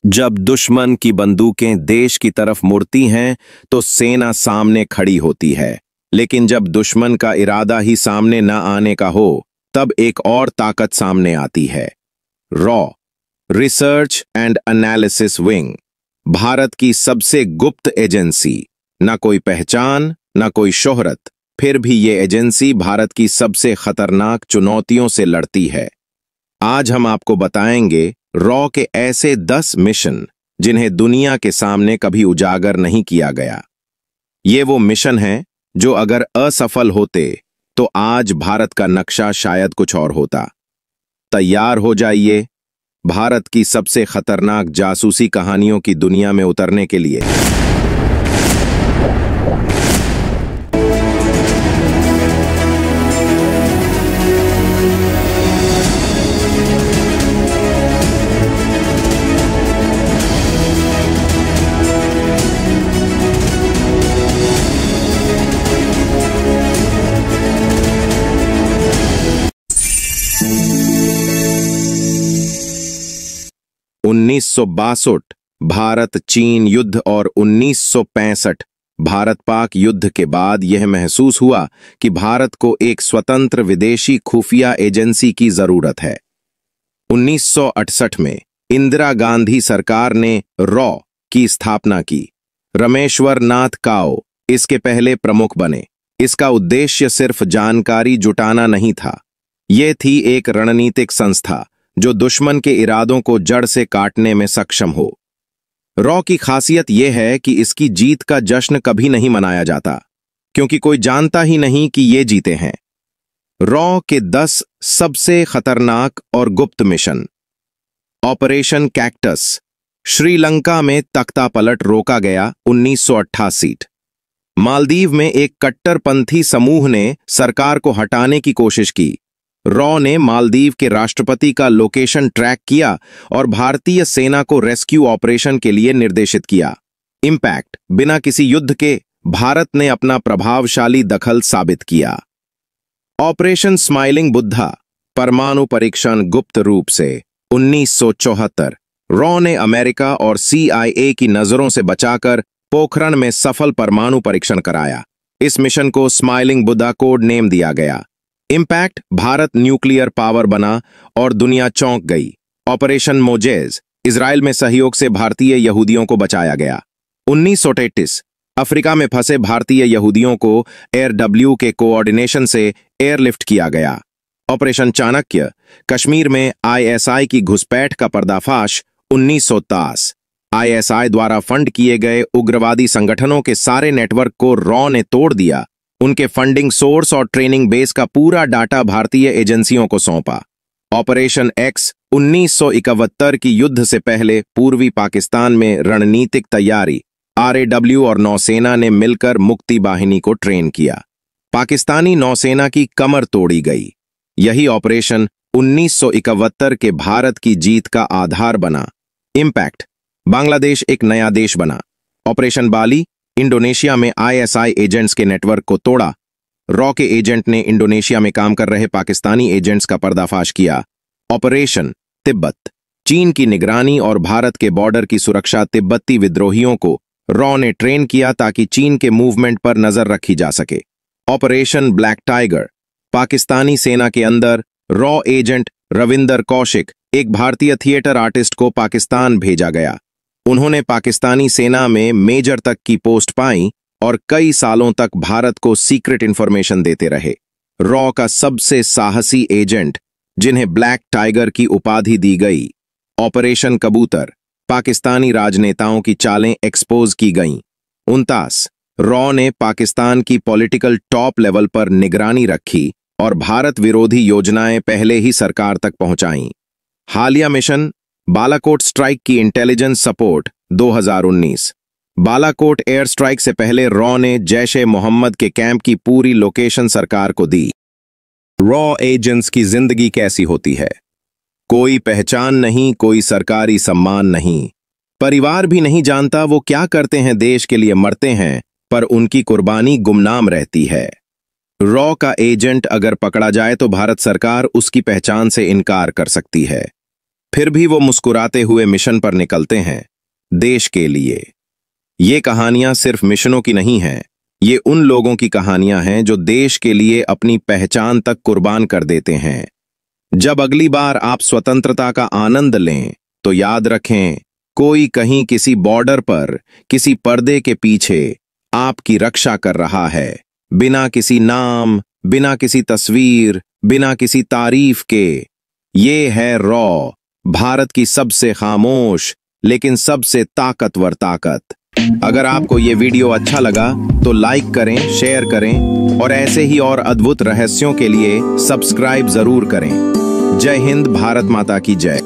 जब दुश्मन की बंदूकें देश की तरफ मुड़ती हैं तो सेना सामने खड़ी होती है, लेकिन जब दुश्मन का इरादा ही सामने न आने का हो तब एक और ताकत सामने आती है। Raw research and analysis wing, Bharat की सबसे गुप्त एजेंसी। न कोई पहचान, न कोई शोहरत, फिर भी ये एजेंसी भारत की सबसे खतरनाक चुनौतियों से लड़ती है। आज हम आपको बताएंगे रॉ के ऐसे 10 मिशन जिन्हें दुनिया के सामने कभी उजागर नहीं किया गया। ये वो मिशन हैं जो अगर असफल होते तो आज भारत का नक्शा शायद कुछ और होता। तैयार हो जाइए भारत की सबसे खतरनाक जासूसी कहानियों की दुनिया में उतरने के लिए। उन्नीस भारत चीन युद्ध और 1965 भारत पाक युद्ध के बाद यह महसूस हुआ कि भारत को एक स्वतंत्र विदेशी खुफिया एजेंसी की जरूरत है। 1968 में इंदिरा गांधी सरकार ने रॉ की स्थापना की। रमेश्वर नाथ काओ इसके पहले प्रमुख बने। इसका उद्देश्य सिर्फ जानकारी जुटाना नहीं था, यह थी एक रणनीतिक संस्था जो दुश्मन के इरादों को जड़ से काटने में सक्षम हो। रॉ की खासियत यह है कि इसकी जीत का जश्न कभी नहीं मनाया जाता, क्योंकि कोई जानता ही नहीं कि ये जीते हैं। रॉ के 10 सबसे खतरनाक और गुप्त मिशन। ऑपरेशन कैक्टस, श्रीलंका में तख्तापलट रोका गया 1988। मालदीव में एक कट्टरपंथी समूह ने सरकार को हटाने की कोशिश की। रॉ ने मालदीव के राष्ट्रपति का लोकेशन ट्रैक किया और भारतीय सेना को रेस्क्यू ऑपरेशन के लिए निर्देशित किया। इंपैक्ट, बिना किसी युद्ध के भारत ने अपना प्रभावशाली दखल साबित किया। ऑपरेशन स्माइलिंग बुद्धा, परमाणु परीक्षण गुप्त रूप से 1974। रॉ ने अमेरिका और CIA की नजरों से बचाकर पोखरण में सफल परमाणु परीक्षण कराया। इस मिशन को स्माइलिंग बुद्धा कोड नेम दिया गया। इंपैक्ट, भारत न्यूक्लियर पावर बना और दुनिया चौंक गई। ऑपरेशन मोजेज, इजराइल में सहयोग से भारतीय यहूदियों को बचाया गया। 1933 अफ्रीका में फंसे भारतीय यहूदियों को AirW के कोऑर्डिनेशन से एयरलिफ्ट किया गया। ऑपरेशन चाणक्य, कश्मीर में ISI की घुसपैठ का पर्दाफाश 1923। ISI द्वारा फंड किए गए उग्रवादी संगठनों के सारे नेटवर्क को रॉ ने तोड़ दिया। उनके फंडिंग सोर्स और ट्रेनिंग बेस का पूरा डाटा भारतीय एजेंसियों को सौंपा। ऑपरेशन एक्स, 1971 की युद्ध से पहले पूर्वी पाकिस्तान में रणनीतिक तैयारी। RAW और नौसेना ने मिलकर मुक्ति बाहिनी को ट्रेन किया। पाकिस्तानी नौसेना की कमर तोड़ी गई। यही ऑपरेशन 1971 के भारत की जीत का आधार बना। इंपैक्ट, बांग्लादेश एक नया देश बना। ऑपरेशन बाली, इंडोनेशिया में ISI एजेंट्स के नेटवर्क को तोड़ा। रॉ के एजेंट ने इंडोनेशिया में काम कर रहे पाकिस्तानी एजेंट्स का पर्दाफाश किया। ऑपरेशन तिब्बत, चीन की निगरानी और भारत के बॉर्डर की सुरक्षा। तिब्बती विद्रोहियों को रॉ ने ट्रेन किया ताकि चीन के मूवमेंट पर नजर रखी जा सके। ऑपरेशन ब्लैक टाइगर, पाकिस्तानी सेना के अंदर रॉ एजेंट रविंदर कौशिक, एक भारतीय थिएटर आर्टिस्ट को पाकिस्तान भेजा गया। उन्होंने पाकिस्तानी सेना में मेजर तक की पोस्ट पाई और कई सालों तक भारत को सीक्रेट इंफॉर्मेशन देते रहे। रॉ का सबसे साहसी एजेंट, जिन्हें ब्लैक टाइगर की उपाधि दी गई। ऑपरेशन कबूतर, पाकिस्तानी राजनेताओं की चालें एक्सपोज की गईं। 29 रॉ ने पाकिस्तान की पॉलिटिकल टॉप लेवल पर निगरानी रखी और भारत विरोधी योजनाएं पहले ही सरकार तक पहुंचाईं। हालिया मिशन बालाकोट स्ट्राइक की intelligence support 2019। Balakot air strike से पहले रॉ ने जैश ए मोहम्मद के कैंप की पूरी लोकेशन सरकार को दी। रॉ एजेंट्स की जिंदगी कैसी होती है? कोई पहचान नहीं, कोई सरकारी सम्मान नहीं, परिवार भी नहीं जानता वो क्या करते हैं। देश के लिए मरते हैं पर उनकी कुर्बानी गुमनाम रहती है। रॉ का एजेंट अगर पकड़ा जाए तो भारत सरकार उसकी पहचान से इनकार कर सकती है। फिर भी वो मुस्कुराते हुए मिशन पर निकलते हैं, देश के लिए। ये कहानियां सिर्फ मिशनों की नहीं हैं, ये उन लोगों की कहानियां हैं जो देश के लिए अपनी पहचान तक कुर्बान कर देते हैं। जब अगली बार आप स्वतंत्रता का आनंद लें, तो याद रखें, कोई कहीं किसी बॉर्डर पर, किसी पर्दे के पीछे आपकी रक्षा कर रहा है, बिना किसी नाम, बिना किसी तस्वीर, बिना किसी तारीफ के। ये है रॉ, भारत की सबसे खामोश लेकिन सबसे ताकतवर ताकत। अगर आपको ये वीडियो अच्छा लगा तो लाइक करें, शेयर करें और ऐसे ही और अद्भुत रहस्यों के लिए सब्सक्राइब जरूर करें। जय हिंद, भारत माता की जय।